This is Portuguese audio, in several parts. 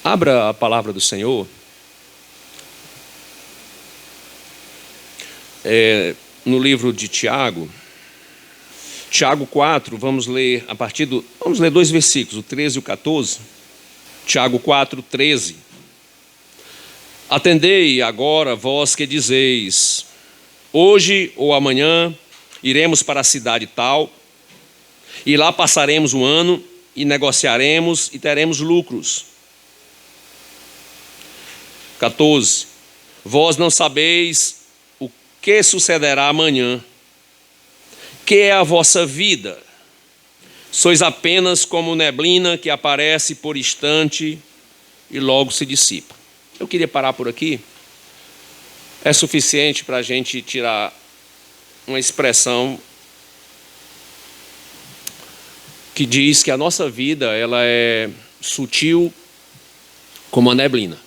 Abra a palavra do Senhor no livro de Tiago. Tiago 4, vamos ler dois versículos, o 13 e o 14. Tiago 4, 13. Atendei agora, vós que dizeis: hoje ou amanhã iremos para a cidade tal, e lá passaremos um ano, e negociaremos e teremos lucros. 14. Vós não sabeis o que sucederá amanhã. Que é a vossa vida? Sois apenas como neblina que aparece por instante e logo se dissipa. Eu queria parar por aqui. É suficiente para a gente tirar uma expressão que diz que a nossa vida ela é sutil como a neblina.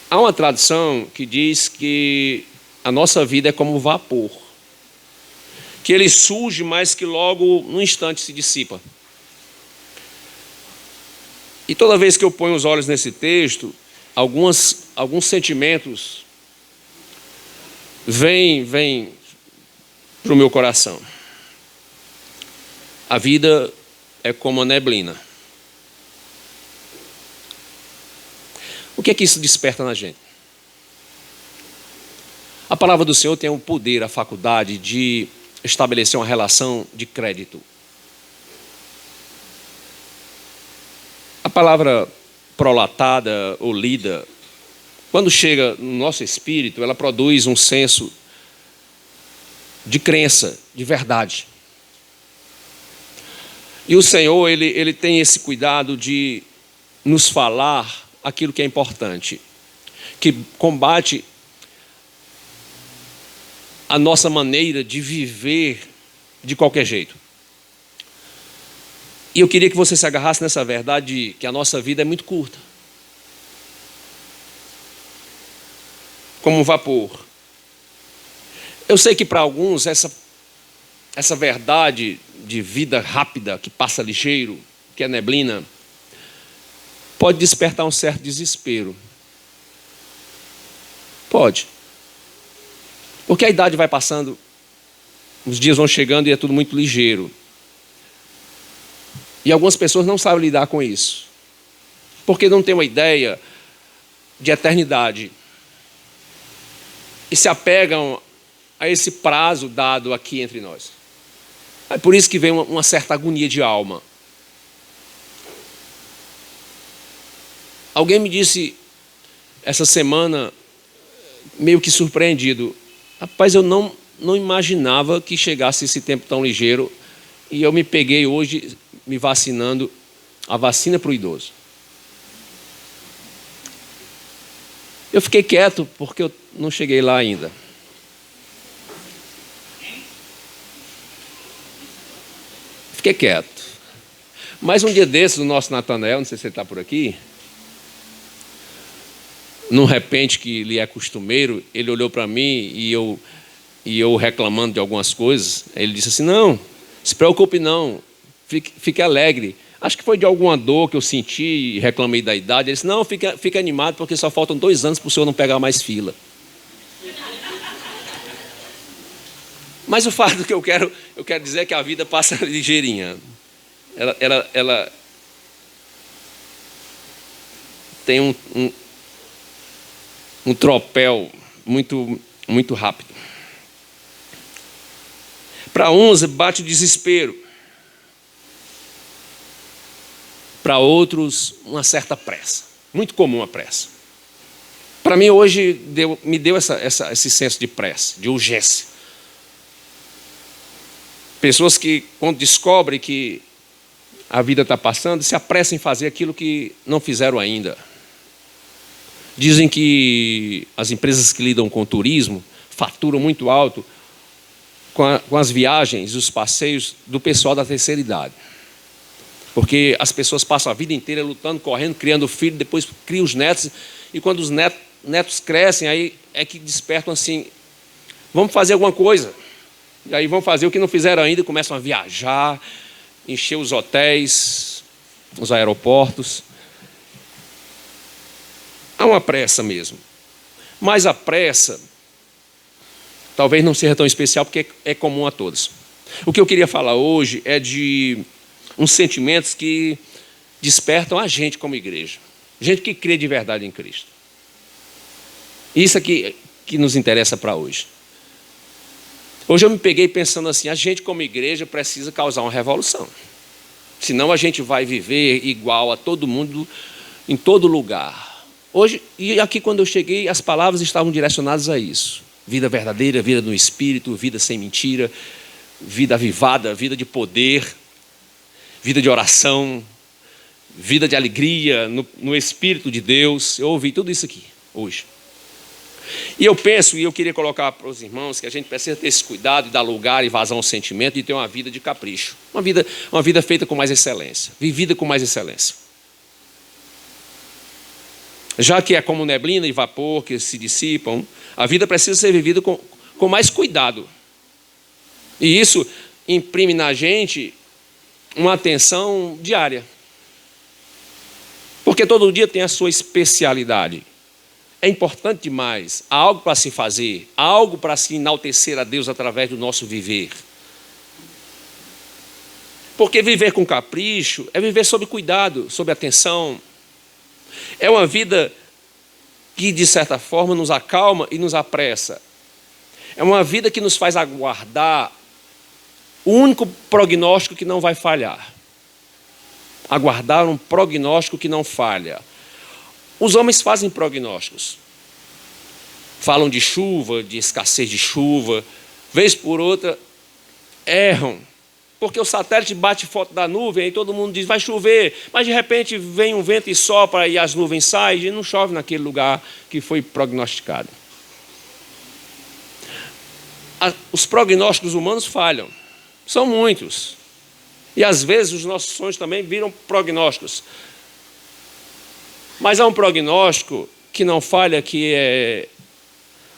Há uma tradição que diz que a nossa vida é como o vapor, que ele surge, mas que logo, num instante, se dissipa. E toda vez que eu ponho os olhos nesse texto, alguns sentimentos vêm para o meu coração. A vida é como a neblina. O que é que isso desperta na gente? A palavra do Senhor tem o poder, a faculdade de estabelecer uma relação de crédito. A palavra prolatada ou lida, quando chega no nosso espírito, ela produz um senso de crença, de verdade. E o Senhor, ele tem esse cuidado de nos falar aquilo que é importante, que combate a nossa maneira de viver de qualquer jeito. E eu queria que você se agarrasse nessa verdade que a nossa vida é muito curta. Como um vapor. Eu sei que para alguns essa verdade de vida rápida, que passa ligeiro, que é neblina, pode despertar um certo desespero. Pode. Porque a idade vai passando, os dias vão chegando e é tudo muito ligeiro. E algumas pessoas não sabem lidar com isso, porque não têm uma ideia de eternidade. E se apegam a esse prazo dado aqui entre nós. É por isso que vem uma certa agonia de alma. Alguém me disse essa semana, meio que surpreendido: rapaz, eu não imaginava que chegasse esse tempo tão ligeiro, e eu me peguei hoje me vacinando, a vacina para o idoso. Eu fiquei quieto porque eu não cheguei lá ainda. Fiquei quieto. Mas um dia desses, o nosso Natanael, não sei se ele está por aqui, num repente que lhe é costumeiro, ele olhou para mim e eu reclamando de algumas coisas, ele disse assim: não, se preocupe não, fique alegre. Acho que foi de alguma dor que eu senti e reclamei da idade. Ele disse: não, fique animado, porque só faltam 2 anos para o senhor não pegar mais fila. Mas o fato que eu quero dizer é que a vida passa ligeirinha. Ela tem um tropel muito, muito rápido. Para uns bate o desespero. Para outros, uma certa pressa. Muito comum a pressa. Para mim, hoje, me deu esse senso de pressa, de urgência. Pessoas que, quando descobrem que a vida está passando, se apressam em fazer aquilo que não fizeram ainda. Dizem que as empresas que lidam com turismo faturam muito alto com as viagens e os passeios do pessoal da terceira idade. Porque as pessoas passam a vida inteira lutando, correndo, criando filhos, depois criam os netos, e quando os netos crescem, aí é que despertam assim: vamos fazer alguma coisa. E aí vão fazer o que não fizeram ainda, começam a viajar, encher os hotéis, os aeroportos. Há uma pressa mesmo. Mas a pressa talvez não seja tão especial porque é comum a todos. O que eu queria falar hoje é de uns sentimentos que despertam a gente como igreja. Gente que crê de verdade em Cristo. Isso aqui que nos interessa para hoje. Hoje eu me peguei pensando assim, a gente como igreja precisa causar uma revolução. Senão a gente vai viver igual a todo mundo, em todo lugar. Hoje, e aqui quando eu cheguei, as palavras estavam direcionadas a isso. Vida verdadeira, vida no Espírito, vida sem mentira, vida avivada, vida de poder, vida de oração, vida de alegria no Espírito de Deus. Eu ouvi tudo isso aqui hoje. E eu penso, e eu queria colocar para os irmãos, que a gente precisa ter esse cuidado de dar lugar e vazão ao sentimento e ter uma vida de capricho. Uma vida feita com mais excelência, vivida com mais excelência. Já que é como neblina e vapor que se dissipam, a vida precisa ser vivida com mais cuidado. E isso imprime na gente uma atenção diária. Porque todo dia tem a sua especialidade. É importante demais. Há algo para se fazer, há algo para se enaltecer a Deus através do nosso viver. Porque viver com capricho é viver sob cuidado, sob atenção. É uma vida que, de certa forma, nos acalma e nos apressa. É uma vida que nos faz aguardar o único prognóstico que não vai falhar. Aguardar um prognóstico que não falha. Os homens fazem prognósticos. Falam de chuva, de escassez de chuva. Vez por outra, erram. Porque o satélite bate foto da nuvem e todo mundo diz, vai chover. Mas de repente vem um vento e sopra e as nuvens saem e não chove naquele lugar que foi prognosticado. Os prognósticos humanos falham. São muitos. E às vezes os nossos sonhos também viram prognósticos. Mas há um prognóstico que não falha, que é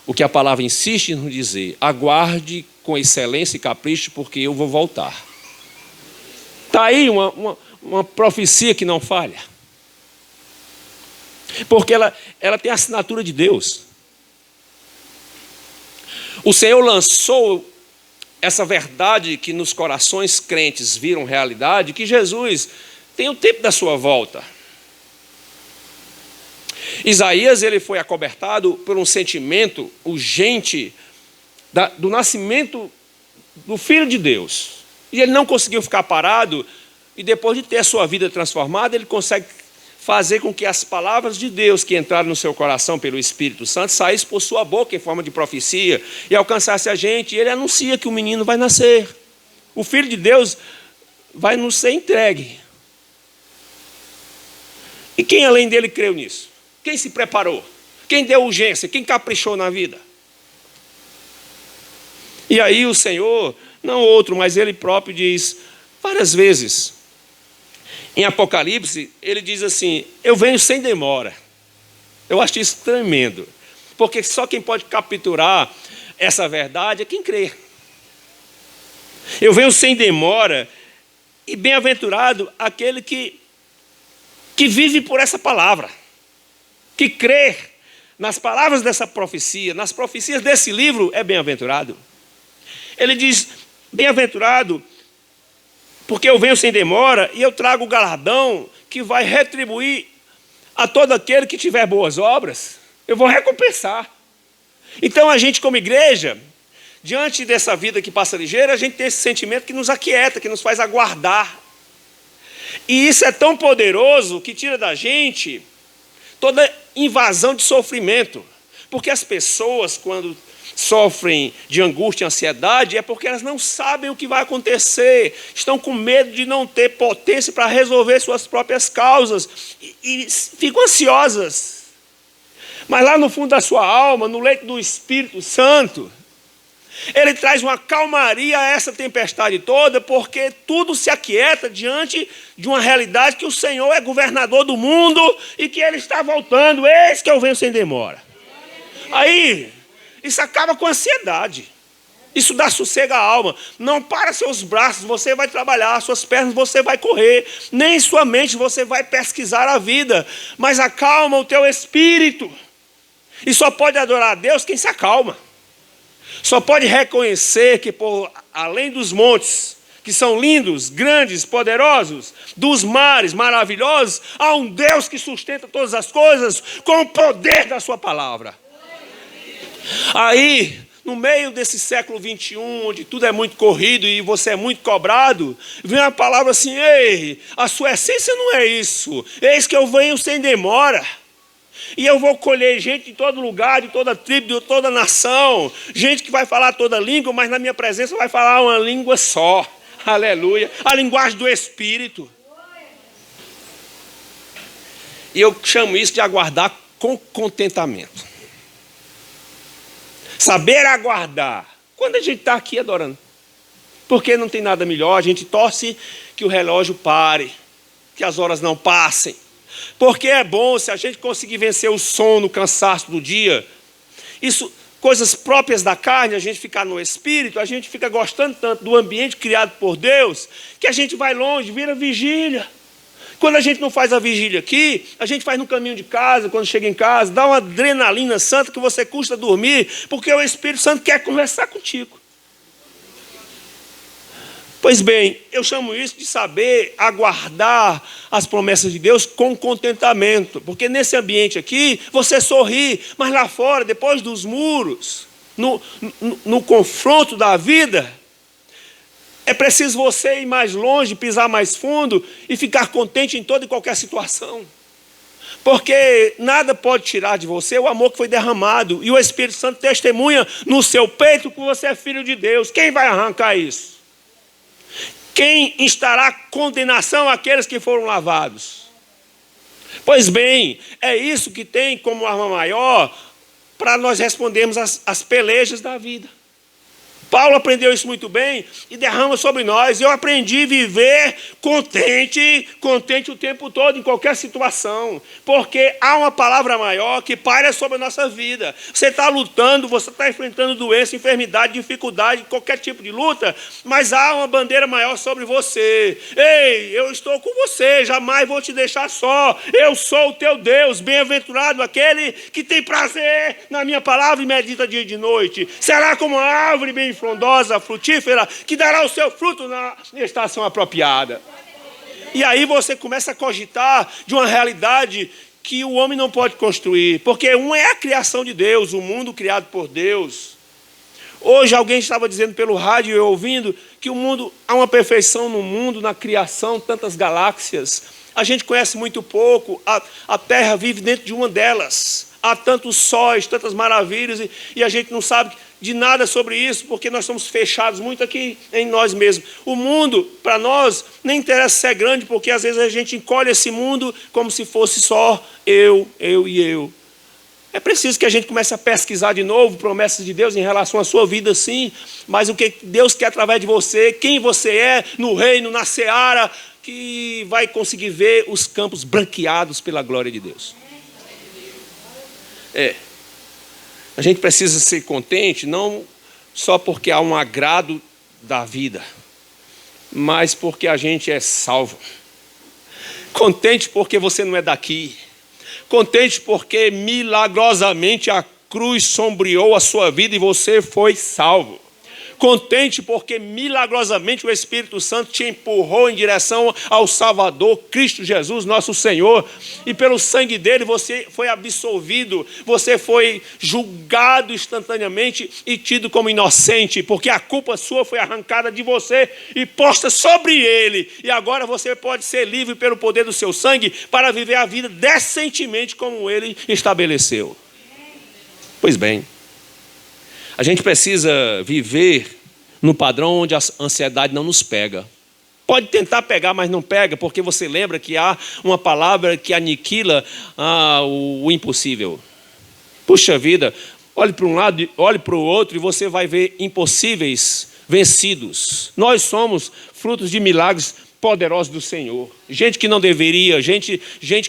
o que a palavra insiste em nos dizer. Aguarde com excelência e capricho, porque eu vou voltar. Está aí uma profecia que não falha. Porque ela tem a assinatura de Deus. O Senhor lançou essa verdade que nos corações crentes viram realidade, que Jesus tem o tempo da sua volta. Isaías ele foi acobertado por um sentimento urgente do nascimento do Filho de Deus. E ele não conseguiu ficar parado, e depois de ter a sua vida transformada, ele consegue fazer com que as palavras de Deus que entraram no seu coração pelo Espírito Santo saíssem por sua boca em forma de profecia e alcançasse a gente. E ele anuncia que o menino vai nascer. O Filho de Deus vai nos ser entregue. E quem além dele creu nisso? Quem se preparou? Quem deu urgência? Quem caprichou na vida? E aí o Senhor, não outro, mas ele próprio diz várias vezes. Em Apocalipse, ele diz assim, eu venho sem demora. Eu acho isso tremendo. Porque só quem pode capturar essa verdade é quem crê. Eu venho sem demora, e bem-aventurado aquele que vive por essa palavra. Que crê nas palavras dessa profecia, nas profecias desse livro, é bem-aventurado. Ele diz, bem-aventurado, porque eu venho sem demora e eu trago o galardão que vai retribuir a todo aquele que tiver boas obras. Eu vou recompensar. Então a gente como igreja, diante dessa vida que passa ligeira, a gente tem esse sentimento que nos aquieta, que nos faz aguardar. E isso é tão poderoso que tira da gente toda invasão de sofrimento. Porque as pessoas, quando sofrem de angústia e ansiedade, é porque elas não sabem o que vai acontecer, estão com medo de não ter potência para resolver suas próprias causas e ficam ansiosas. Mas lá no fundo da sua alma, no leito do Espírito Santo, ele traz uma calmaria a essa tempestade toda, porque tudo se aquieta diante de uma realidade que o Senhor é governador do mundo e que Ele está voltando. Eis que eu venho sem demora. Aí, isso acaba com a ansiedade. Isso dá sossego à alma. Não para seus braços, você vai trabalhar, suas pernas você vai correr, nem sua mente você vai pesquisar a vida, mas acalma o teu espírito. E só pode adorar a Deus quem se acalma. Só pode reconhecer que por além dos montes, que são lindos, grandes, poderosos, dos mares maravilhosos, há um Deus que sustenta todas as coisas com o poder da sua palavra. Aí, no meio desse século 21, onde tudo é muito corrido e você é muito cobrado, vem uma palavra assim: ei, a sua essência não é isso. Eis que eu venho sem demora. E eu vou colher gente de todo lugar, de toda tribo, de toda nação. Gente que vai falar toda língua, mas na minha presença vai falar uma língua só. Aleluia. A linguagem do Espírito. E eu chamo isso de aguardar com contentamento. Saber aguardar. Quando a gente está aqui adorando. Porque não tem nada melhor. A gente torce que o relógio pare. Que as horas não passem. Porque é bom se a gente conseguir vencer o sono, o cansaço do dia. Isso, coisas próprias da carne, a gente ficar no espírito. A gente fica gostando tanto do ambiente criado por Deus. Que a gente vai longe, vira vigília. Quando a gente não faz a vigília aqui, a gente faz no caminho de casa, quando chega em casa, dá uma adrenalina santa que você custa dormir, porque o Espírito Santo quer conversar contigo. Pois bem, eu chamo isso de saber aguardar as promessas de Deus com contentamento, porque nesse ambiente aqui, você sorri, mas lá fora, depois dos muros, no confronto da vida, é preciso você ir mais longe, pisar mais fundo e ficar contente em toda e qualquer situação. Porque nada pode tirar de você o amor que foi derramado. E o Espírito Santo testemunha no seu peito que você é filho de Deus. Quem vai arrancar isso? Quem instará condenação àqueles que foram lavados? Pois bem, é isso que tem como arma maior para nós respondermos às pelejas da vida. Paulo aprendeu isso muito bem e derrama sobre nós. Eu aprendi a viver contente o tempo todo, em qualquer situação. Porque há uma palavra maior que paira sobre a nossa vida. Você está lutando, você está enfrentando doença, enfermidade, dificuldade, qualquer tipo de luta, mas há uma bandeira maior sobre você. Ei, eu estou com você, jamais vou te deixar só. Eu sou o teu Deus, bem-aventurado aquele que tem prazer na minha palavra e medita dia e de noite. Será como a árvore bem frondosa, frutífera, que dará o seu fruto na estação apropriada. E aí você começa a cogitar de uma realidade que o homem não pode construir, porque um é a criação de Deus, o mundo criado por Deus. Hoje alguém estava dizendo pelo rádio, eu ouvindo, que o mundo, há uma perfeição no mundo, na criação, tantas galáxias. A gente conhece muito pouco, a Terra vive dentro de uma delas. Há tantos sóis, tantas maravilhas, e a gente não sabe de nada sobre isso, porque nós somos fechados muito aqui em nós mesmos. O mundo, para nós, nem interessa ser grande, porque às vezes a gente encolhe esse mundo como se fosse só eu e eu. É preciso que a gente comece a pesquisar de novo promessas de Deus em relação à sua vida, sim, mas o que Deus quer através de você, quem você é no reino, na seara, que vai conseguir ver os campos branqueados pela glória de Deus. A gente precisa ser contente, não só porque há um agrado da vida, mas porque a gente é salvo. Contente porque você não é daqui. Contente porque milagrosamente a cruz sombreou a sua vida e você foi salvo. Contente porque milagrosamente o Espírito Santo te empurrou em direção ao Salvador, Cristo Jesus, nosso Senhor. E pelo sangue dele você foi absolvido, você foi julgado instantaneamente e tido como inocente, porque a culpa sua foi arrancada de você e posta sobre ele. E agora você pode ser livre pelo poder do seu sangue para viver a vida decentemente como ele estabeleceu. Pois bem, a gente precisa viver no padrão onde a ansiedade não nos pega. Pode tentar pegar, mas não pega, porque você lembra que há uma palavra que aniquila o impossível. Puxa vida, olhe para um lado, olhe para o outro e você vai ver impossíveis vencidos. Nós somos frutos de milagres poderosos do Senhor. Gente que não deveria, gente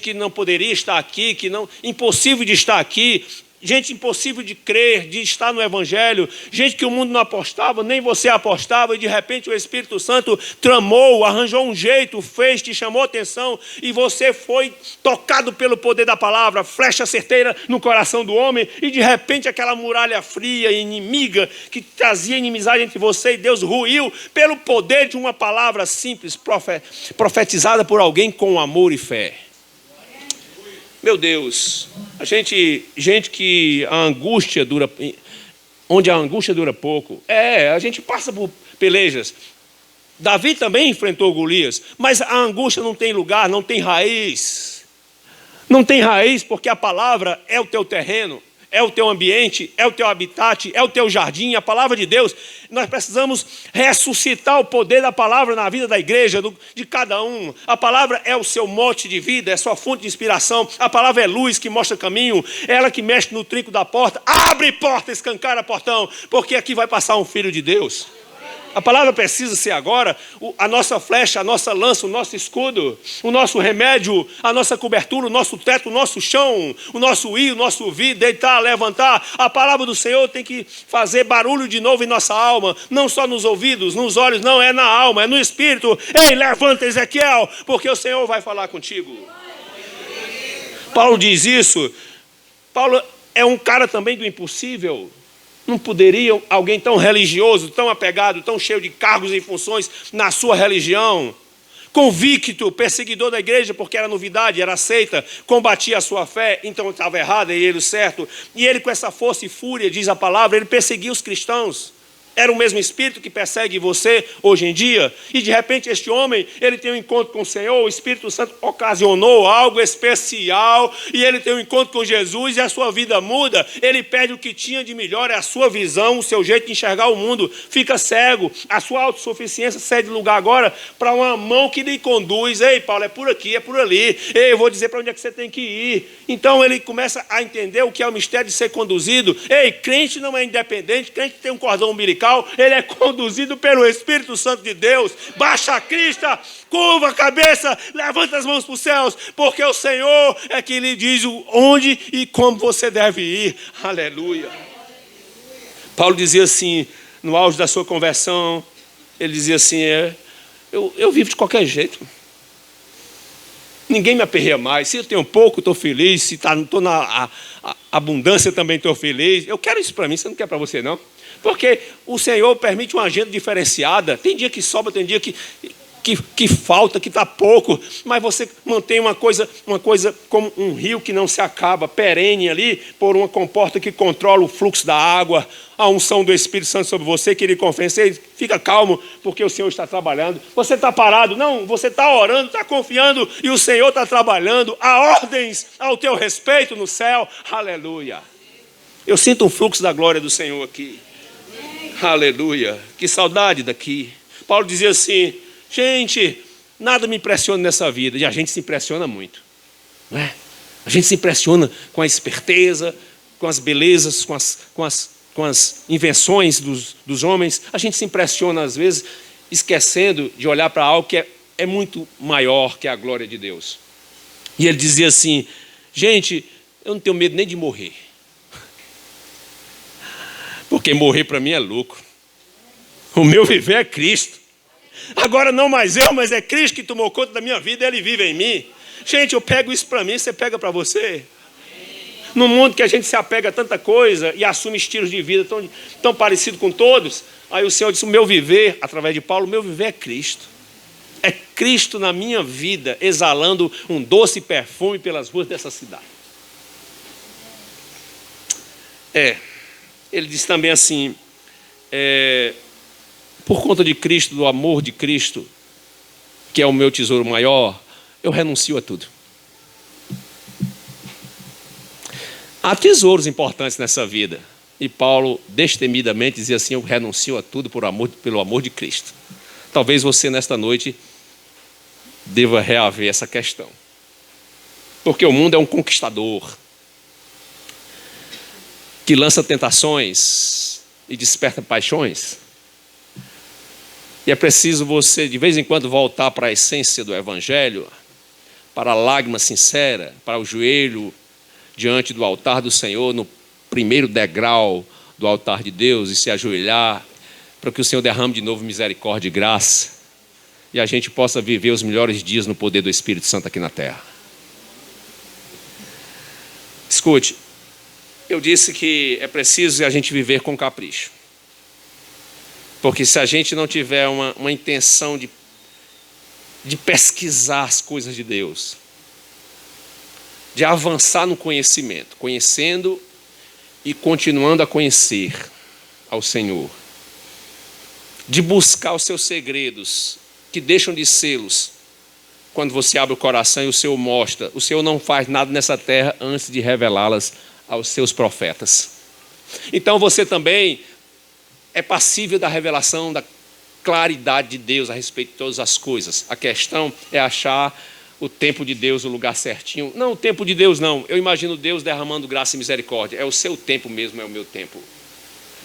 que não poderia estar aqui, impossível de estar aqui, gente impossível de crer, de estar no Evangelho, gente que o mundo não apostava, nem você apostava, e de repente o Espírito Santo tramou, arranjou um jeito, fez, te chamou a atenção, e você foi tocado pelo poder da palavra, flecha certeira no coração do homem, e de repente aquela muralha fria e inimiga, que trazia inimizade entre você e Deus, ruiu pelo poder de uma palavra simples, profetizada por alguém com amor e fé. Meu Deus, gente que a angústia dura, onde a angústia dura pouco. A gente passa por pelejas. Davi também enfrentou Golias, mas a angústia não tem lugar, não tem raiz. Não tem raiz porque a palavra é o teu terreno, é o teu ambiente, é o teu habitat, é o teu jardim, a palavra de Deus. Nós precisamos ressuscitar o poder da palavra na vida da igreja, de cada um. A palavra é o seu mote de vida, é sua fonte de inspiração. A palavra é luz que mostra caminho, é ela que mexe no trinco da porta. Abre porta, escancara portão, porque aqui vai passar um filho de Deus. A palavra precisa ser agora a nossa flecha, a nossa lança, o nosso escudo, o nosso remédio, a nossa cobertura, o nosso teto, o nosso chão, o nosso ir, o nosso vir, deitar, levantar. A palavra do Senhor tem que fazer barulho de novo em nossa alma, não só nos ouvidos, nos olhos, não, é na alma, é no espírito. Ei, levanta, Ezequiel, porque o Senhor vai falar contigo. Paulo diz isso. Paulo é um cara também do impossível. Não poderia alguém tão religioso, tão apegado, tão cheio de cargos e funções na sua religião, convicto, perseguidor da igreja porque era novidade, era seita, combatia a sua fé, então estava errado e ele o certo. E ele com essa força e fúria, diz a palavra, ele perseguia os cristãos. Era o mesmo espírito que persegue você hoje em dia. E de repente este homem, ele tem um encontro com o Senhor, o Espírito Santo ocasionou algo especial, e ele tem um encontro com Jesus e a sua vida muda. Ele perde o que tinha de melhor, é a sua visão, o seu jeito de enxergar o mundo. Fica cego, a sua autossuficiência cede lugar agora para uma mão que lhe conduz. Ei, Paulo, é por aqui, é por ali. Ei, eu vou dizer para onde é que você tem que ir. Então ele começa a entender o que é o mistério de ser conduzido. Ei, crente não é independente, crente tem um cordão umbilical, ele é conduzido pelo Espírito Santo de Deus. Baixa a crista, curva a cabeça, levanta as mãos para os céus, porque o Senhor é que lhe diz onde e como você deve ir. Aleluia. Paulo dizia assim, no auge da sua conversão, ele dizia assim, eu vivo de qualquer jeito. Ninguém me aperreia mais. Se eu tenho pouco, estou feliz. Se estou na abundância, também estou feliz. Eu quero isso para mim, você não quer para você, não? Porque o Senhor permite uma agenda diferenciada. Tem dia que sobra, tem dia que falta, que está pouco. Mas você mantém uma coisa como um rio que não se acaba, perene ali, por uma comporta que controla o fluxo da água, a unção do Espírito Santo sobre você, que ele confessa. Fica calmo, porque o Senhor está trabalhando. Você está parado? Não, você está orando, está confiando, e o Senhor está trabalhando. Há ordens ao teu respeito no céu. Aleluia. Eu sinto um fluxo da glória do Senhor aqui. Aleluia, que saudade daqui. Paulo dizia assim, gente, nada me impressiona nessa vida. E a gente se impressiona muito, não é? A gente se impressiona com a esperteza, com as belezas, com as invenções dos homens. A gente se impressiona às vezes, esquecendo de olhar para algo que é muito maior que a glória de Deus. E ele dizia assim, gente, eu não tenho medo nem de morrer. Porque morrer para mim é lucro. O meu viver é Cristo. Agora não mais eu, mas é Cristo que tomou conta da minha vida, Ele vive em mim. Gente, eu pego isso para mim, você pega para você. No mundo que a gente se apega a tanta coisa e assume estilos de vida tão parecidos com todos, aí o Senhor disse, o meu viver, através de Paulo, o meu viver é Cristo. É Cristo na minha vida, exalando um doce perfume pelas ruas dessa cidade. Ele diz também assim, por conta de Cristo, do amor de Cristo, que é o meu tesouro maior, eu renuncio a tudo. Há tesouros importantes nessa vida. E Paulo, destemidamente, dizia assim, eu renuncio a tudo pelo amor de Cristo. Talvez você, nesta noite, deva reaver essa questão. Porque o mundo é um conquistador, que lança tentações e desperta paixões. E é preciso você, de vez em quando, voltar para a essência do Evangelho, para a lágrima sincera, para o joelho diante do altar do Senhor, no primeiro degrau do altar de Deus e se ajoelhar para que o Senhor derrame de novo misericórdia e graça e a gente possa viver os melhores dias no poder do Espírito Santo aqui na terra. Escute, eu disse que é preciso a gente viver com capricho. Porque se a gente não tiver uma intenção de pesquisar as coisas de Deus, de avançar no conhecimento, conhecendo e continuando a conhecer ao Senhor, de buscar os seus segredos, que deixam de sê-los, quando você abre o coração e o Senhor mostra, o Senhor não faz nada nessa terra antes de revelá-las aos seus profetas. Então você também é passível da revelação, da claridade de Deus a respeito de todas as coisas. A questão é achar o tempo de Deus, o lugar certinho. Não, o tempo de Deus não. Eu imagino Deus derramando graça e misericórdia. É o seu tempo mesmo, é o meu tempo.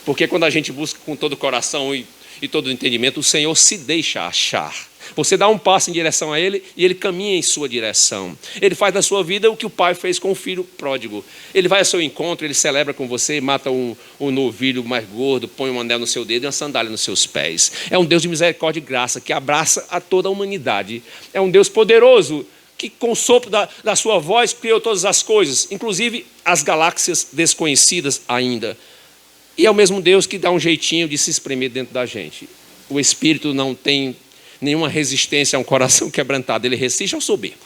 Porque quando a gente busca com todo o coração e todo o entendimento, o Senhor se deixa achar. Você dá um passo em direção a Ele e Ele caminha em sua direção. Ele faz da sua vida o que o pai fez com o filho pródigo. Ele vai ao seu encontro, Ele celebra com você, mata um novilho mais gordo, põe um anel no seu dedo e uma sandália nos seus pés. É um Deus de misericórdia e graça que abraça a toda a humanidade. É um Deus poderoso que com o sopro da sua voz criou todas as coisas, inclusive as galáxias desconhecidas ainda. E é o mesmo Deus que dá um jeitinho de se espremer dentro da gente. O Espírito não tem nenhuma resistência a um coração quebrantado. Ele resiste ao soberbo,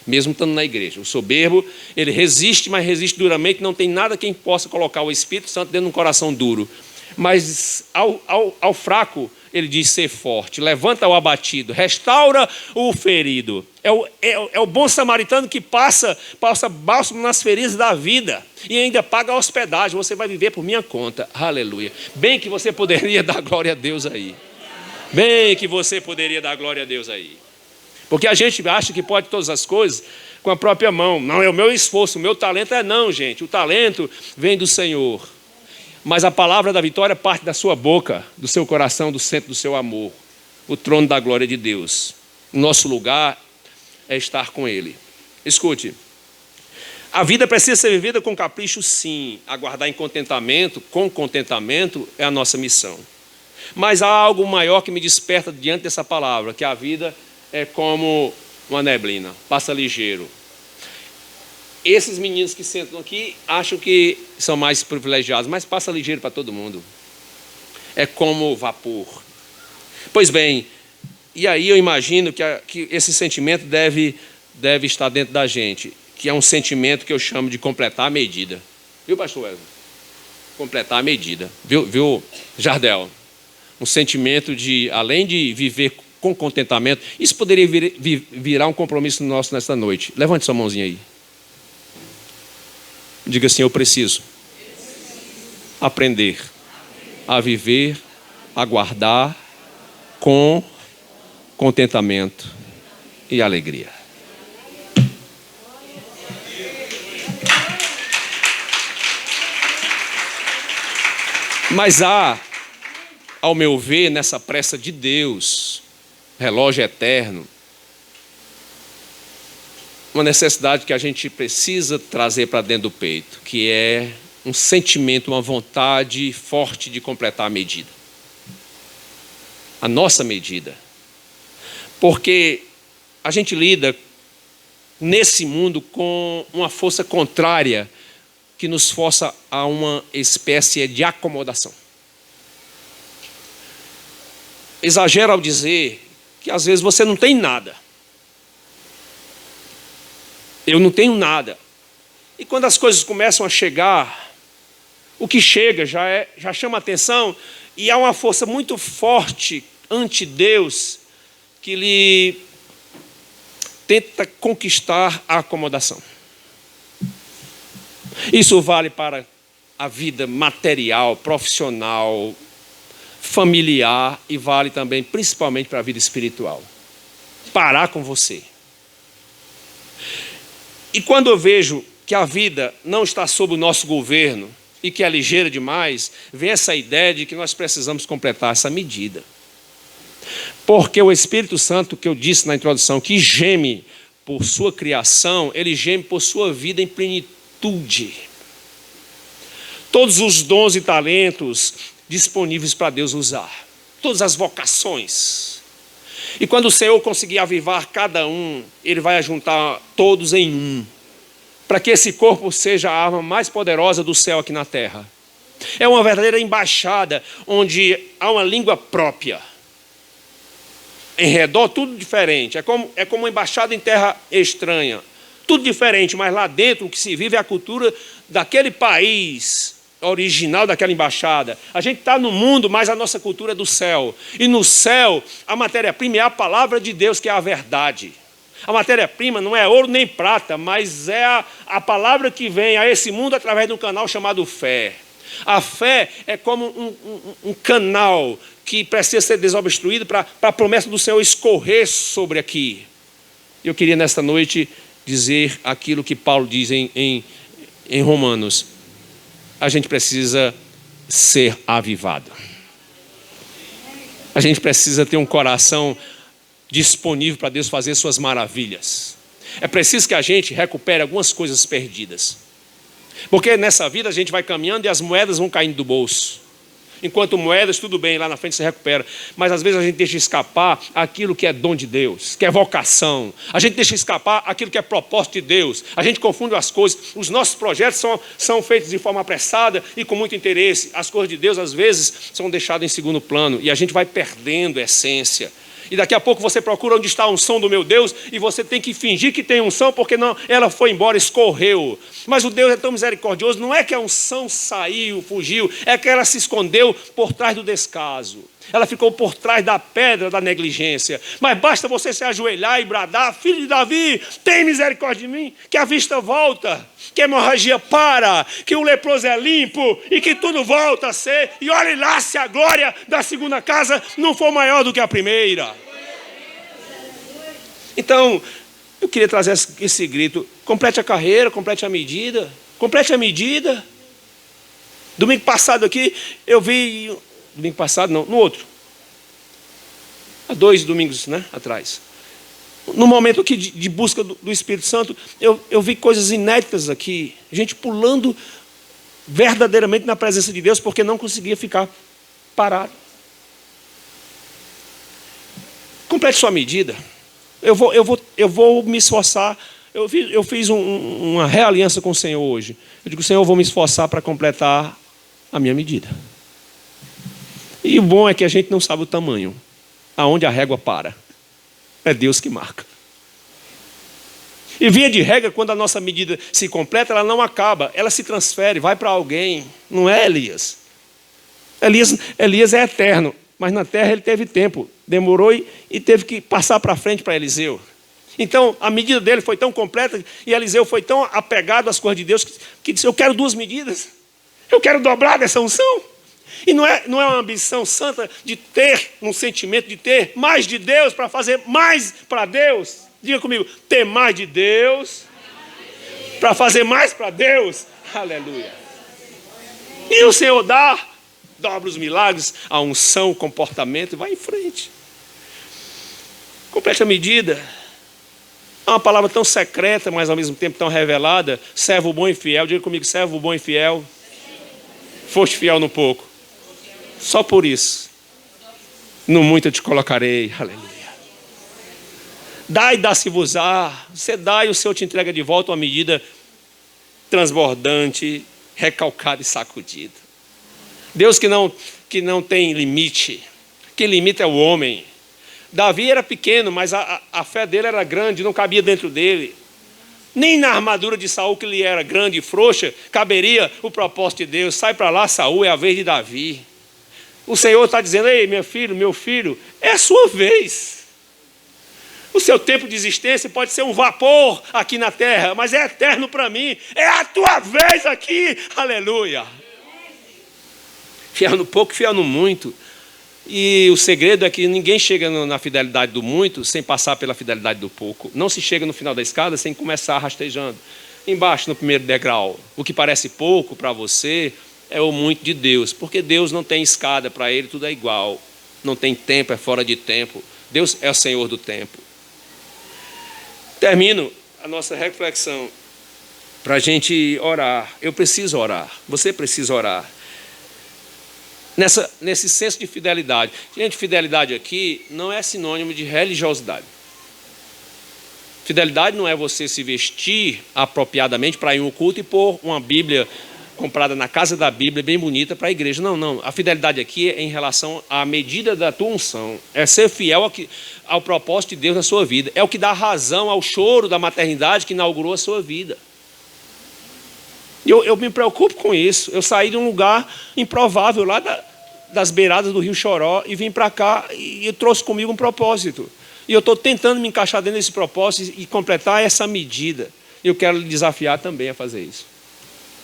mesmo estando na igreja. O soberbo, ele resiste, mas resiste duramente. Não tem nada quem possa colocar o Espírito Santo dentro de um coração duro. Mas ao fraco, ele diz ser forte. Levanta o abatido, restaura o ferido. É o bom samaritano que passa bálsamo nas feridas da vida e ainda paga a hospedagem. Você vai viver por minha conta. Aleluia. Bem que você poderia dar glória a Deus aí. Bem que você poderia dar glória a Deus aí. Porque a gente acha que pode todas as coisas com a própria mão. Não é o meu esforço, o meu talento não, gente. O talento vem do Senhor. Mas a palavra da vitória parte da sua boca, do seu coração, do centro do seu amor. O trono da glória de Deus. O nosso lugar é estar com Ele. Escute. A vida precisa ser vivida com capricho, sim. Aguardar em contentamento, com contentamento, é a nossa missão. Mas há algo maior que me desperta diante dessa palavra, que a vida é como uma neblina, passa ligeiro. Esses meninos que sentam aqui acham que são mais privilegiados, mas passa ligeiro para todo mundo. É como vapor. Pois bem, e aí eu imagino que esse sentimento deve estar dentro da gente, que é um sentimento que eu chamo de completar a medida. Viu, pastor Wesley? Completar a medida. Viu, Jardel? Um sentimento de, além de viver com contentamento, isso poderia virar um compromisso nosso nesta noite. Levante sua mãozinha aí. Diga assim: eu preciso aprender a viver, a guardar com contentamento e alegria. Mas há, ao meu ver, nessa pressa de Deus, relógio eterno, uma necessidade que a gente precisa trazer para dentro do peito, que é um sentimento, uma vontade forte de completar a medida. A nossa medida. Porque a gente lida nesse mundo com uma força contrária que nos força a uma espécie de acomodação. Exagero ao dizer que às vezes você não tem nada. Eu não tenho nada. E quando as coisas começam a chegar, o que chega já chama atenção, e há uma força muito forte ante Deus que lhe tenta conquistar a acomodação. Isso vale para a vida material, profissional, familiar, e vale também principalmente para a vida espiritual. Parar com você. E quando eu vejo que a vida não está sob o nosso governo e que é ligeira demais, vem essa ideia de que nós precisamos completar essa medida. Porque o Espírito Santo, que eu disse na introdução, que geme por sua criação, ele geme por sua vida em plenitude. todos os dons e talentos disponíveis para Deus usar, todas as vocações. E quando o Senhor conseguir avivar cada um, Ele vai ajuntar todos em um, para que esse corpo seja a arma mais poderosa do céu aqui na terra. É uma verdadeira embaixada, onde há uma língua própria. Em redor, tudo diferente. É como uma embaixada em terra estranha. Tudo diferente, mas lá dentro o que se vive é a cultura daquele país original daquela embaixada. A gente está no mundo, mas a nossa cultura é do céu. E no céu, a matéria-prima é a palavra de Deus, que é a verdade. A matéria-prima não é ouro nem prata, mas é a palavra que vem a esse mundo através de um canal chamado fé. A fé é como um canal que precisa ser desobstruído para a promessa do Senhor escorrer sobre aqui. Eu queria nesta noite dizer aquilo que Paulo diz em Romanos. A gente precisa ser avivado. A gente precisa ter um coração disponível para Deus fazer suas maravilhas. É preciso que a gente recupere algumas coisas perdidas. Porque nessa vida a gente vai caminhando e as moedas vão caindo do bolso. Enquanto moedas, tudo bem, lá na frente você recupera. Mas às vezes a gente deixa escapar aquilo que é dom de Deus, que é vocação. A gente deixa escapar aquilo que é propósito de Deus. A gente confunde as coisas. Os nossos projetos são feitos de forma apressada e com muito interesse. As coisas de Deus às vezes são deixadas em segundo plano. E a gente vai perdendo a essência. E daqui a pouco você procura onde está a unção do meu Deus e você tem que fingir que tem unção porque não, ela foi embora, escorreu. Mas o Deus é tão misericordioso, não é que a unção saiu, fugiu, é que ela se escondeu por trás do descaso. Ela ficou por trás da pedra da negligência. Mas basta você se ajoelhar e bradar: filho de Davi, tem misericórdia de mim, que a vista volta, que a hemorragia para, que o leproso é limpo e que tudo volta a ser. E olhe lá se a glória da segunda casa não for maior do que a primeira. Então, eu queria trazer esse grito: complete a carreira, complete a medida, complete a medida. Domingo passado aqui, eu vi... Domingo passado, não, no outro. Há 2 domingos, né, atrás. No momento aqui de busca do Espírito Santo, eu vi coisas inéditas aqui. Gente pulando verdadeiramente na presença de Deus, porque não conseguia ficar parado. Complete sua medida. Eu vou me esforçar. Eu fiz uma realiança com o Senhor hoje. Eu digo: Senhor, eu vou me esforçar para completar a minha medida. E o bom é que a gente não sabe o tamanho, aonde a régua para. É Deus que marca. E via de regra, quando a nossa medida se completa, ela não acaba, ela se transfere, vai para alguém. Não é Elias. Elias é eterno, mas na terra ele teve tempo, demorou e teve que passar para frente para Eliseu. Então, a medida dele foi tão completa e Eliseu foi tão apegado às coisas de Deus que disse: eu quero 2 medidas. Eu quero dobrar dessa unção. E não é uma ambição santa de ter um sentimento de ter mais de Deus para fazer mais para Deus. Diga comigo: ter mais de Deus para fazer mais para Deus. Aleluia. E o Senhor dobra os milagres, a unção, o comportamento e vai em frente. Complete a medida. É uma palavra tão secreta, mas ao mesmo tempo tão revelada. Servo bom e fiel. Diga comigo: servo bom e fiel. Foste fiel no pouco. Só por isso, no muito eu te colocarei. Aleluia. Dai, dá-se-vos-á. Você dá e o Senhor te entrega de volta uma medida transbordante, recalcada e sacudida. Deus que não tem limite. Quem limita é o homem. Davi era pequeno, mas a fé dele era grande, não cabia dentro dele. Nem na armadura de Saul, que ele era grande e frouxa, caberia o propósito de Deus. Sai para lá, Saul, é a vez de Davi. O Senhor está dizendo: ei, meu filho, é a sua vez. O seu tempo de existência pode ser um vapor aqui na terra, mas é eterno para mim. É a tua vez aqui. Aleluia. Fiel no pouco, fiel no muito. E o segredo é que ninguém chega na fidelidade do muito sem passar pela fidelidade do pouco. Não se chega no final da escada sem começar rastejando. Embaixo, no primeiro degrau, o que parece pouco para você é o muito de Deus. Porque Deus não tem escada, para Ele tudo é igual. Não tem tempo, é fora de tempo. Deus é o Senhor do tempo. Termino a nossa reflexão para a gente orar. Eu preciso orar, você precisa orar. Nesse senso de fidelidade. Gente, fidelidade aqui não é sinônimo de religiosidade. Fidelidade não é você se vestir apropriadamente para ir em um culto e pôr uma Bíblia comprada na casa da Bíblia, bem bonita, para a igreja. Não, não. A fidelidade aqui é em relação à medida da tua unção. É ser fiel ao propósito de Deus na sua vida. É o que dá razão ao choro da maternidade que inaugurou a sua vida. Eu me preocupo com isso. Eu saí de um lugar improvável, lá das beiradas do Rio Choró, e vim para cá e eu trouxe comigo um propósito. E eu estou tentando me encaixar dentro desse propósito e completar essa medida. Eu quero lhe desafiar também a fazer isso.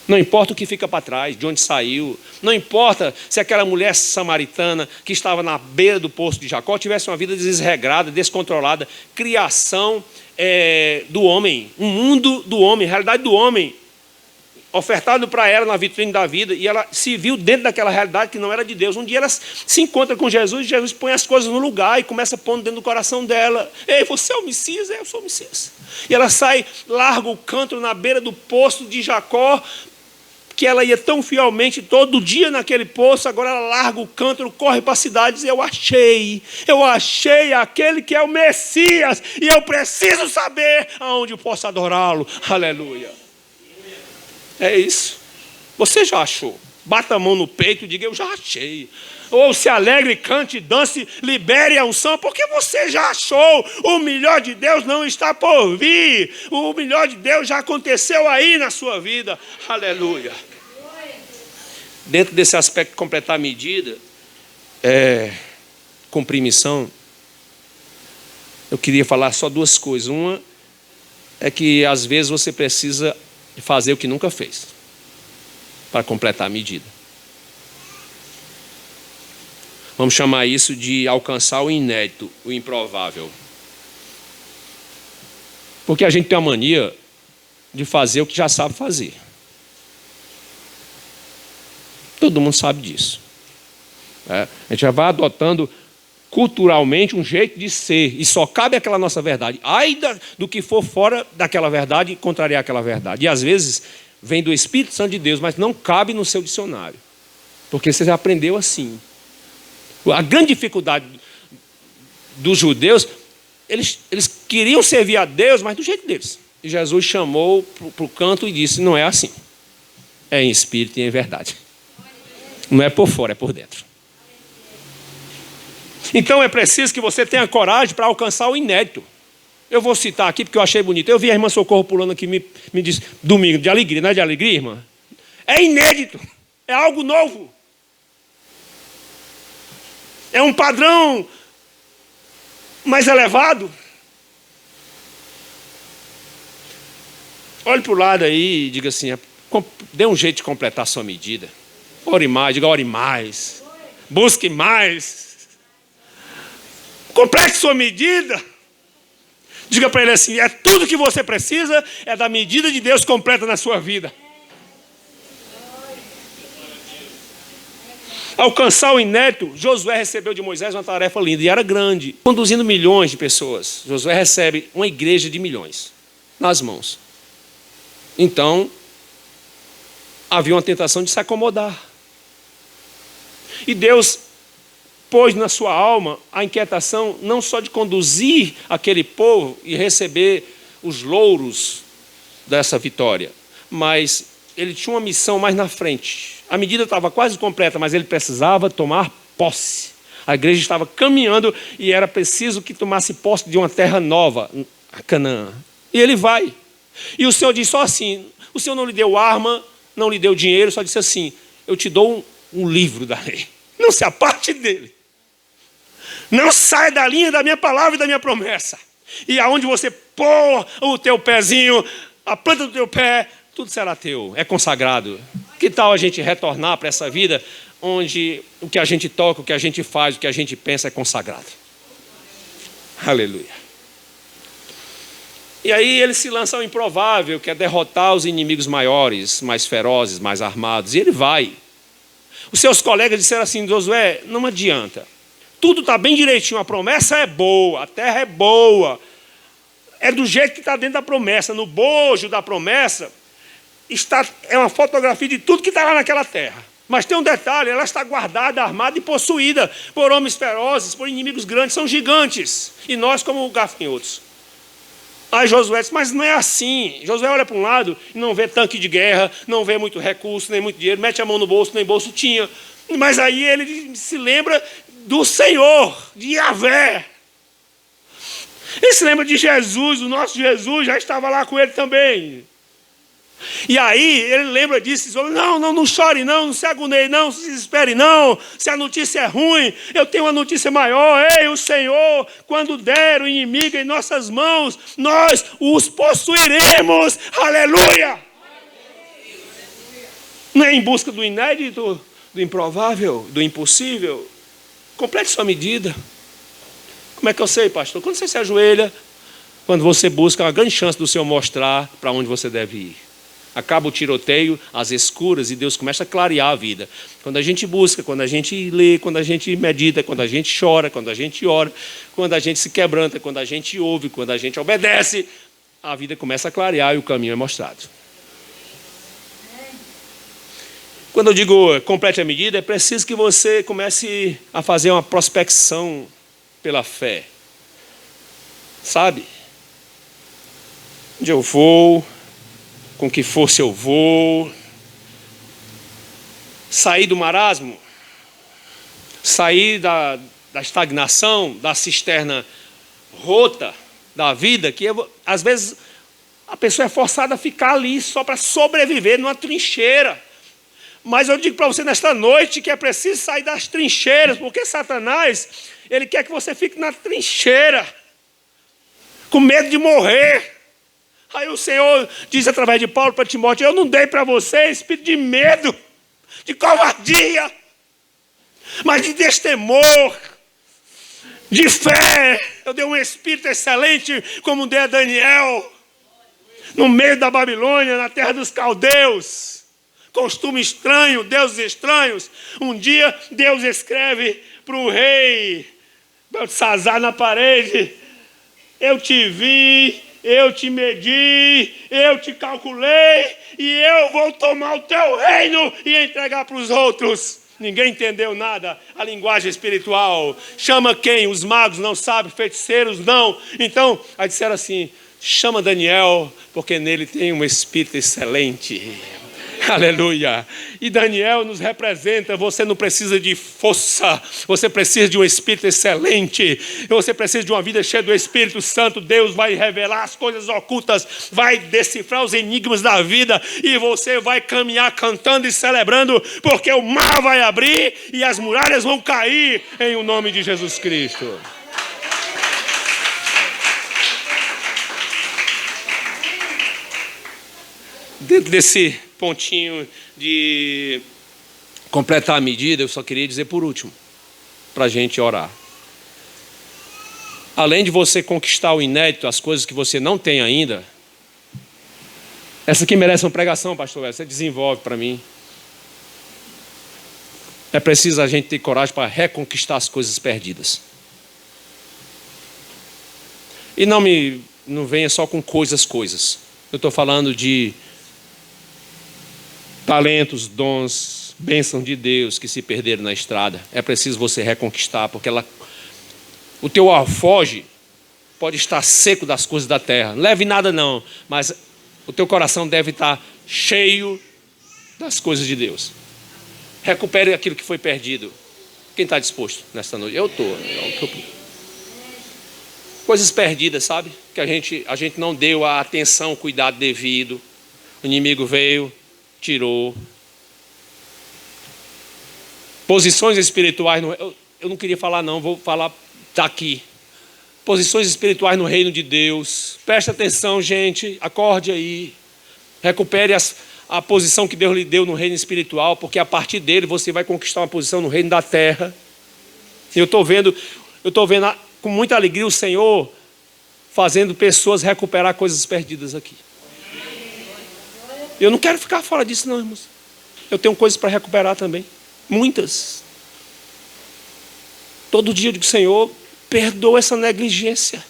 Não importa o que fica para trás, de onde saiu. Não importa se aquela mulher samaritana que estava na beira do poço de Jacó tivesse uma vida desregrada, descontrolada. Criação do homem, um mundo do homem, realidade do homem, ofertado para ela na vitrine da vida, e ela se viu dentro daquela realidade que não era de Deus. Um dia ela se encontra com Jesus, e Jesus põe as coisas no lugar e começa pondo dentro do coração dela. Ei, você é o Messias? Eu sou o Messias. E ela sai, larga o cântaro na beira do poço de Jacó, que ela ia tão fielmente todo dia naquele poço. Agora ela larga o cântaro, corre para a cidade e diz: eu achei aquele que é o Messias, e eu preciso saber aonde eu posso adorá-lo. Aleluia. É isso. Você já achou? Bata a mão no peito e diga: eu já achei. Ou se alegre, cante, dance, libere a unção, porque você já achou. O melhor de Deus não está por vir. O melhor de Deus já aconteceu aí na sua vida. Aleluia. Dentro desse aspecto de completar a medida, cumprir missão, eu queria falar só duas coisas. Uma é que às vezes você precisa fazer o que nunca fez para completar a medida. Vamos chamar isso de alcançar o inédito, o improvável. Porque a gente tem a mania de fazer o que já sabe fazer. Todo mundo sabe disso. A gente já vai adotando culturalmente um jeito de ser, e só cabe aquela nossa verdade. Ai do que for fora daquela verdade e contrariar aquela verdade. E às vezes vem do Espírito Santo de Deus, mas não cabe no seu dicionário, porque você já aprendeu assim. A grande dificuldade dos judeus, eles queriam servir a Deus, mas do jeito deles. E Jesus chamou para o canto e disse: não é assim. É em espírito e em verdade. Não é por fora, é por dentro. Então é preciso que você tenha coragem para alcançar o inédito. Eu vou citar aqui porque eu achei bonito. Eu vi a irmã Socorro pulando aqui, me disse: domingo, de alegria, não é de alegria, irmã? É inédito, é algo novo. É um padrão mais elevado. Olhe para o lado aí e diga assim: dê um jeito de completar a sua medida. Ore mais, diga: ore mais. Busque mais. Complete sua medida. Diga para ele assim: é tudo que você precisa, é da medida de Deus completa na sua vida. Alcançar o inédito. Josué recebeu de Moisés uma tarefa linda, e era grande, conduzindo milhões de pessoas. Josué recebe uma igreja de milhões nas mãos. Então, havia uma tentação de se acomodar. E Deus pôs na sua alma a inquietação não só de conduzir aquele povo e receber os louros dessa vitória, mas ele tinha uma missão mais na frente. A medida estava quase completa, mas ele precisava tomar posse. A igreja estava caminhando e era preciso que tomasse posse de uma terra nova, a Canaã. E ele vai. E o Senhor disse só assim: o Senhor não lhe deu arma, não lhe deu dinheiro, só disse assim: eu te dou um livro da lei. Não se aparte dele. Não saia da linha da minha palavra e da minha promessa. E aonde você pôr o teu pezinho, a planta do teu pé, tudo será teu. É consagrado. Que tal a gente retornar para essa vida onde o que a gente toca, o que a gente faz, o que a gente pensa é consagrado? Aleluia. E aí ele se lança ao improvável, que é derrotar os inimigos maiores, mais ferozes, mais armados. E ele vai. Os seus colegas disseram assim: Josué, não adianta. Tudo está bem direitinho, a promessa é boa, a terra é boa. É do jeito que está dentro da promessa, no bojo da promessa. é uma fotografia de tudo que está lá naquela terra. Mas tem um detalhe, ela está guardada, armada e possuída por homens ferozes, por inimigos grandes, são gigantes. E nós como gafanhotos. Aí Josué disse, mas não é assim. Josué olha para um lado e não vê tanque de guerra, não vê muito recurso, nem muito dinheiro, mete a mão no bolso, nem bolso tinha. Mas aí ele se lembra do Senhor, de Yahvé. Ele se lembra de Jesus, o nosso Jesus já estava lá com ele também. E aí ele lembra disso, não chore não se agonie não, se desespere não, se a notícia é ruim, eu tenho uma notícia maior, ei, o Senhor, quando der o inimigo em nossas mãos, nós os possuiremos, aleluia! Não é em busca do inédito, do improvável, do impossível? Complete sua medida. Como é que eu sei, pastor? Quando você se ajoelha, quando você busca uma grande chance do Senhor mostrar para onde você deve ir. Acaba o tiroteio, as escuras, e Deus começa a clarear a vida. Quando a gente busca, quando a gente lê, quando a gente medita, quando a gente chora, quando a gente ora, quando a gente se quebranta, quando a gente ouve, quando a gente obedece, a vida começa a clarear e o caminho é mostrado. Quando eu digo complete a medida, é preciso que você comece a fazer uma prospecção pela fé. Sabe? Onde eu vou, com que força eu vou, sair do marasmo, sair da estagnação, da cisterna rota da vida, que às vezes a pessoa é forçada a ficar ali só para sobreviver numa trincheira. Mas eu digo para você nesta noite que é preciso sair das trincheiras, porque Satanás, ele quer que você fique na trincheira, com medo de morrer. Aí o Senhor diz através de Paulo para Timóteo, eu não dei para você espírito de medo, de covardia, mas de destemor, de fé. Eu dei um espírito excelente, como dei a Daniel, no meio da Babilônia, na terra dos caldeus. Costume estranho, deuses estranhos. Um dia Deus escreve para o rei Beltesazar na parede, eu te vi, eu te medi, eu te calculei, e eu vou tomar o teu reino e entregar para os outros. Ninguém entendeu nada, a linguagem espiritual. Chama quem? Os magos não sabem, feiticeiros não. Então, aí disseram assim, chama Daniel, porque nele tem um espírito excelente. Aleluia. E Daniel nos representa. Você não precisa de força, você precisa de um espírito excelente, você precisa de uma vida cheia do Espírito Santo. Deus vai revelar as coisas ocultas, vai decifrar os enigmas da vida, e você vai caminhar cantando e celebrando, porque o mar vai abrir e as muralhas vão cair em o nome de Jesus Cristo. Dentro desse pontinho de completar a medida, eu só queria dizer por último, para a gente orar. Além de você conquistar o inédito, as coisas que você não tem ainda, essa aqui merece uma pregação, pastor, você desenvolve para mim. É preciso a gente ter coragem para reconquistar as coisas perdidas. E não venha só com coisas. Eu estou falando de talentos, dons, bênçãos de Deus que se perderam na estrada. É preciso você reconquistar, porque o teu alfoge pode estar seco das coisas da terra. Não leve nada não, mas o teu coração deve estar cheio das coisas de Deus. Recupere aquilo que foi perdido. Quem está disposto nesta noite? Eu estou. Coisas perdidas, sabe? Que a gente não deu a atenção, o cuidado devido. O inimigo veio, tirou. Posições espirituais, eu não queria falar não, vou falar daqui. Posições espirituais no reino de Deus. Preste atenção, gente, acorde aí. Recupere a posição que Deus lhe deu no reino espiritual, porque a partir dele você vai conquistar uma posição no reino da terra. Eu estou vendo com muita alegria o Senhor fazendo pessoas recuperar coisas perdidas aqui. Eu não quero ficar fora disso não, irmãos. Eu tenho coisas para recuperar também. Muitas. Todo dia eu digo, Senhor, perdoa essa negligência.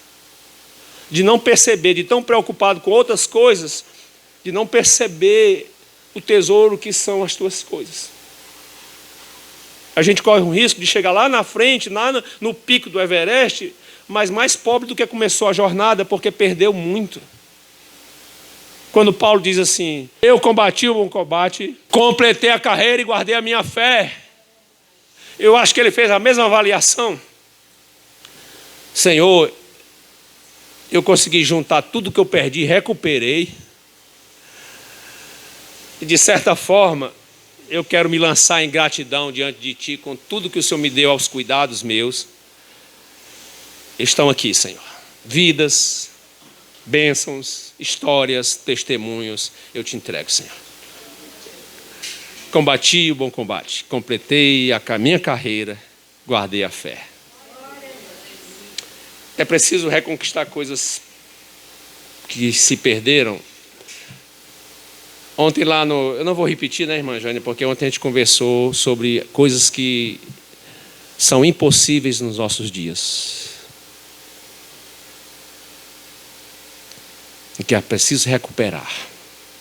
De não perceber, de tão preocupado com outras coisas, de não perceber o tesouro que são as tuas coisas. A gente corre um risco de chegar lá na frente, lá no pico do Everest, mas mais pobre do que começou a jornada, porque perdeu muito. Quando Paulo diz assim: eu combati o bom combate, completei a carreira e guardei a minha fé. Eu acho que ele fez a mesma avaliação. Senhor, eu consegui juntar tudo que eu perdi, recuperei. E de certa forma, eu quero me lançar em gratidão diante de Ti, com tudo que o Senhor me deu aos cuidados meus. Estão aqui, Senhor. Vidas, bênçãos, histórias, testemunhos, eu te entrego, Senhor. Combati o bom combate, completei a minha carreira, guardei a fé. É preciso reconquistar coisas que se perderam. Ontem lá eu não vou repetir, né, irmã Jane, porque ontem a gente conversou sobre coisas que são impossíveis nos nossos dias. E que é preciso recuperar.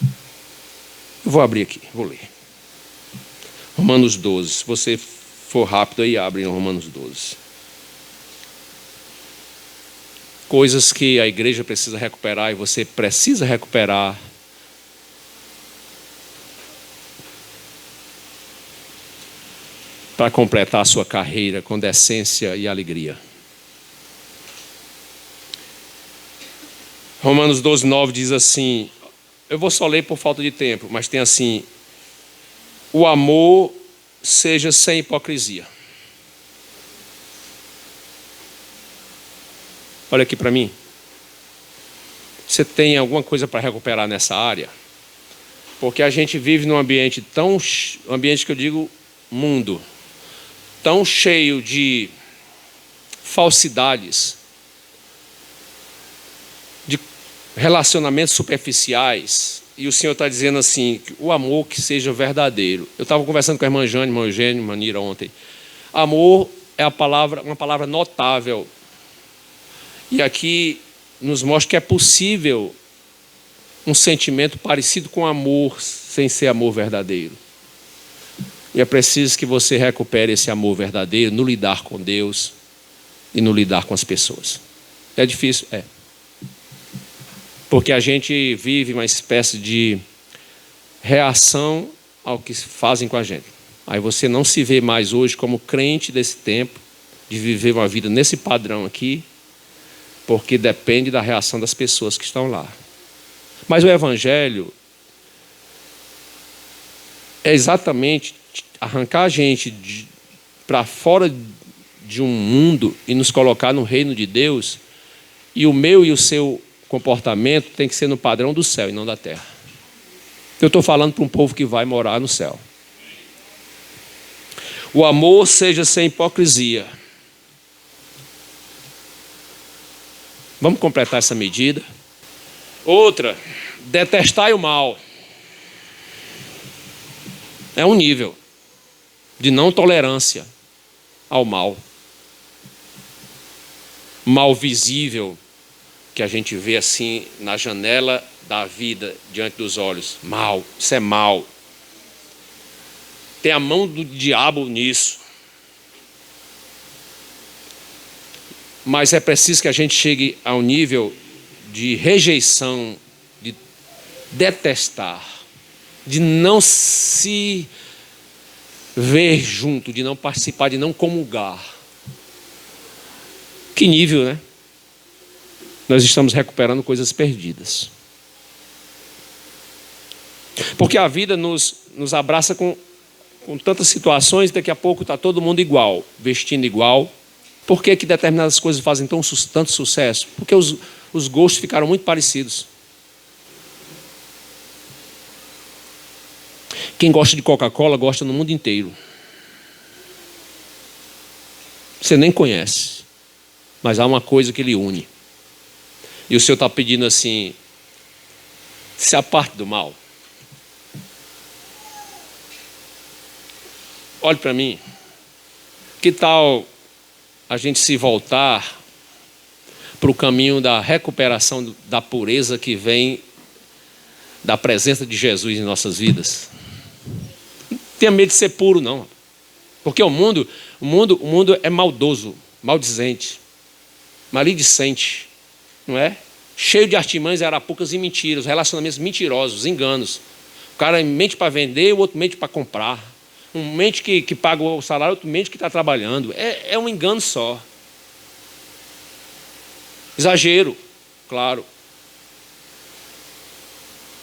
Eu vou abrir aqui, vou ler. Romanos 12. Se você for rápido aí, abre em Romanos 12. Coisas que a igreja precisa recuperar e você precisa recuperar. Para completar a sua carreira com decência e alegria. Romanos 12, 9 diz assim, eu vou só ler por falta de tempo, mas tem assim: o amor seja sem hipocrisia. Olha aqui para mim. Você tem alguma coisa para recuperar nessa área? Porque a gente vive num ambiente ambiente que eu digo mundo, tão cheio de falsidades, de relacionamentos superficiais, e o Senhor está dizendo assim, o amor que seja verdadeiro. Eu estava conversando com a irmã Jane, irmã Eugênio, irmã Nira ontem. Amor é uma palavra notável, e aqui nos mostra que é possível um sentimento parecido com amor, sem ser amor verdadeiro. E é preciso que você recupere esse amor verdadeiro no lidar com Deus e no lidar com as pessoas. É difícil? É. Porque a gente vive uma espécie de reação ao que fazem com a gente. Aí você não se vê mais hoje como crente desse tempo, de viver uma vida nesse padrão aqui, porque depende da reação das pessoas que estão lá. Mas o Evangelho é exatamente arrancar a gente para fora de um mundo e nos colocar no reino de Deus, e o meu e o seu comportamento tem que ser no padrão do céu e não da terra. Eu estou falando para um povo que vai morar no céu. O amor seja sem hipocrisia. Vamos completar essa medida. Outra, detestai o mal. É um nível de não tolerância ao mal. Mal visível, que a gente vê assim na janela da vida, diante dos olhos. Mal, isso é mal. Tem a mão do diabo nisso. Mas é preciso que a gente chegue ao nível de rejeição, de detestar, de não se ver junto, de não participar, de não comungar. Que nível, né? Nós estamos recuperando coisas perdidas. Porque a vida nos abraça com tantas situações, daqui a pouco está todo mundo igual, vestindo igual. Por que determinadas coisas fazem tanto sucesso? Porque os gostos ficaram muito parecidos. Quem gosta de Coca-Cola gosta no mundo inteiro. Você nem conhece, mas há uma coisa que lhe une. E o Senhor está pedindo assim: se aparte do mal. Olhe para mim. Que tal a gente se voltar para o caminho da recuperação da pureza que vem da presença de Jesus em nossas vidas. Não tenha medo de ser puro, não. Porque o mundo é maldoso, maldizente, maledicente, não é? Cheio de artimanhas, arapucas e mentiras, relacionamentos mentirosos, enganos. O cara mente para vender, o outro mente para comprar. Um mente que paga o salário, outro mente que está trabalhando. É um engano só. Exagero, claro.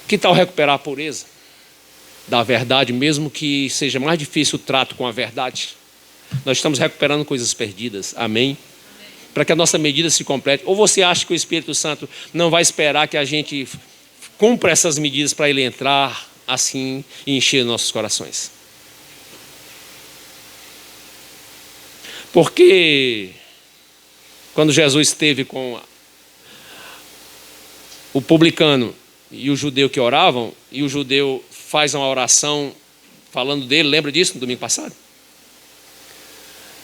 Que tal recuperar a pureza da verdade, mesmo que seja mais difícil o trato com a verdade? Nós estamos recuperando coisas perdidas. Amém? Para que a nossa medida se complete. Ou você acha que o Espírito Santo não vai esperar que a gente cumpra essas medidas para ele entrar assim e encher nossos corações? Porque quando Jesus esteve com o publicano e o judeu que oravam, e o judeu faz uma oração falando dele, lembra disso no domingo passado?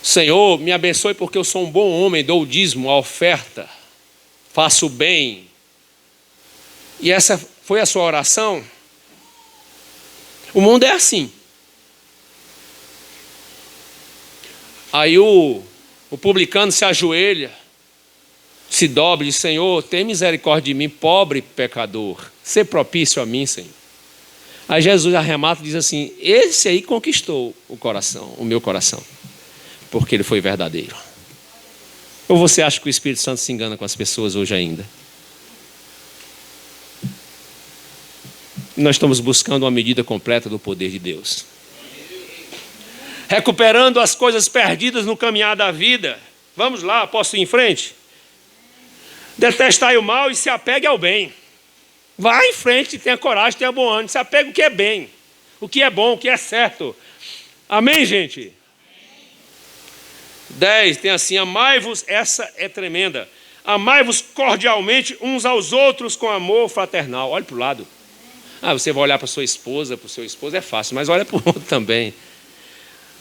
Senhor, me abençoe porque eu sou um bom homem, dou o dízimo, a oferta, faço o bem. E essa foi a sua oração? O mundo é assim. Aí o publicano se ajoelha, se dobra e diz, Senhor, tem misericórdia de mim, pobre pecador. Sê propício a mim, Senhor. Aí Jesus arremata e diz assim, esse aí conquistou o meu coração, porque ele foi verdadeiro. Ou você acha que o Espírito Santo se engana com as pessoas hoje ainda? Nós estamos buscando uma medida completa do poder de Deus. Recuperando as coisas perdidas no caminhar da vida. Vamos lá, posso ir em frente? Detestai o mal e se apegue ao bem. Vá em frente, tenha coragem, tenha bom ânimo. Se apegue ao que é bem, o que é bom, o que é certo. Amém, gente? 10, tem assim, amai-vos, essa é tremenda. Amai-vos cordialmente uns aos outros com amor fraternal. Olhe para o lado. Você vai olhar para sua esposa, para o seu esposo, é fácil, mas olha para o outro também.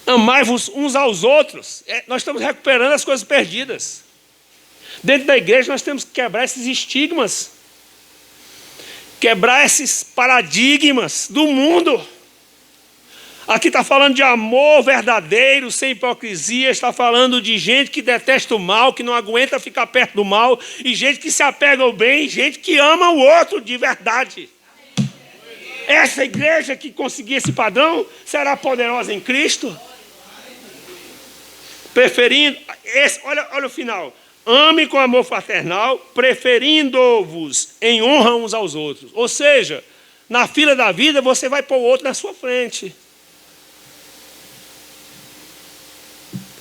Amai-vos uns aos outros. Nós estamos recuperando as coisas perdidas. Dentro da igreja nós temos que quebrar esses estigmas. Quebrar esses paradigmas do mundo. Aqui está falando de amor verdadeiro, sem hipocrisia. Está falando de gente que detesta o mal, que não aguenta ficar perto do mal. E gente que se apega ao bem, gente que ama o outro de verdade. Essa igreja que conseguir esse padrão será poderosa em Cristo. Preferindo, olha o final. Ame com amor fraternal, preferindo-vos em honra uns aos outros. Ou seja, na fila da vida você vai pôr o outro na sua frente.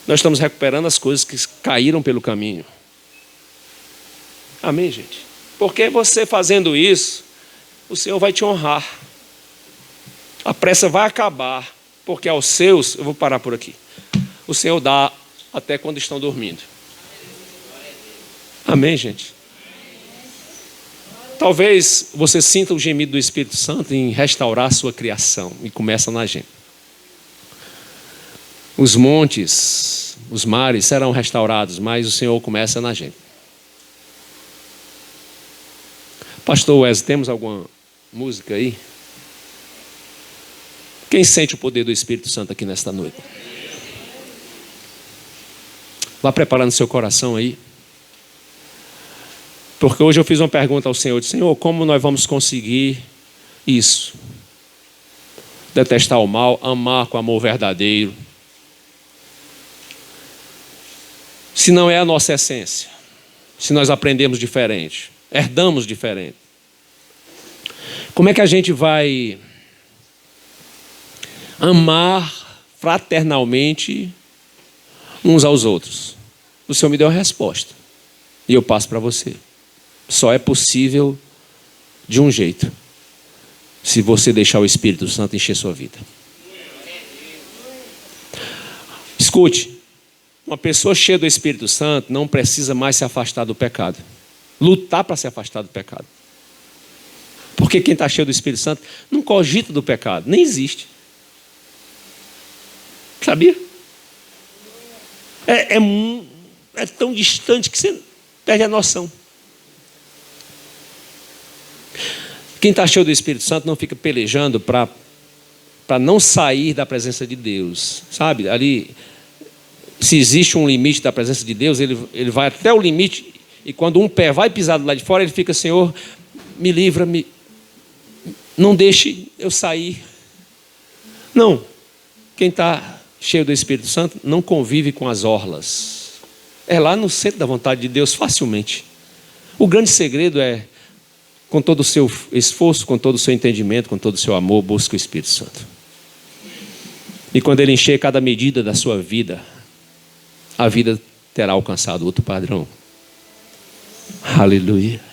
Nós estamos recuperando as coisas que caíram pelo caminho. Amém, gente? Porque você fazendo isso, o Senhor vai te honrar. A pressa vai acabar, porque aos seus, eu vou parar por aqui, o Senhor dá até quando estão dormindo. Amém, gente? Talvez você sinta o gemido do Espírito Santo em restaurar a sua criação, e começa na gente. Os montes, os mares serão restaurados, mas o Senhor começa na gente. Pastor Wesley, temos alguma música aí? Quem sente o poder do Espírito Santo aqui nesta noite? Vá preparando seu coração aí. Porque hoje eu fiz uma pergunta ao Senhor. Eu disse, Senhor, como nós vamos conseguir isso? Detestar o mal, amar com amor verdadeiro. Se não é a nossa essência. Se nós aprendemos diferente. Herdamos diferente. Como é que a gente vai amar fraternalmente uns aos outros? O Senhor me deu a resposta. E eu passo para você. Só é possível de um jeito. Se você deixar o Espírito Santo encher sua vida. Escute. Uma pessoa cheia do Espírito Santo não precisa mais se afastar do pecado. Lutar para se afastar do pecado. Porque quem está cheio do Espírito Santo não cogita do pecado. Nem existe. Sabia? É tão distante que você perde a noção. Quem está cheio do Espírito Santo não fica pelejando para não sair da presença de Deus. Sabe? Ali, se existe um limite da presença de Deus, ele vai até o limite. E quando um pé vai pisar do lado de fora, ele fica: Senhor, me livra, não deixe eu sair. Não. Quem está cheio do Espírito Santo não convive com as orlas. É lá no centro da vontade de Deus facilmente. O grande segredo é, com todo o seu esforço, com todo o seu entendimento, com todo o seu amor, busque o Espírito Santo. E quando ele encher cada medida da sua vida, a vida terá alcançado outro padrão. Aleluia.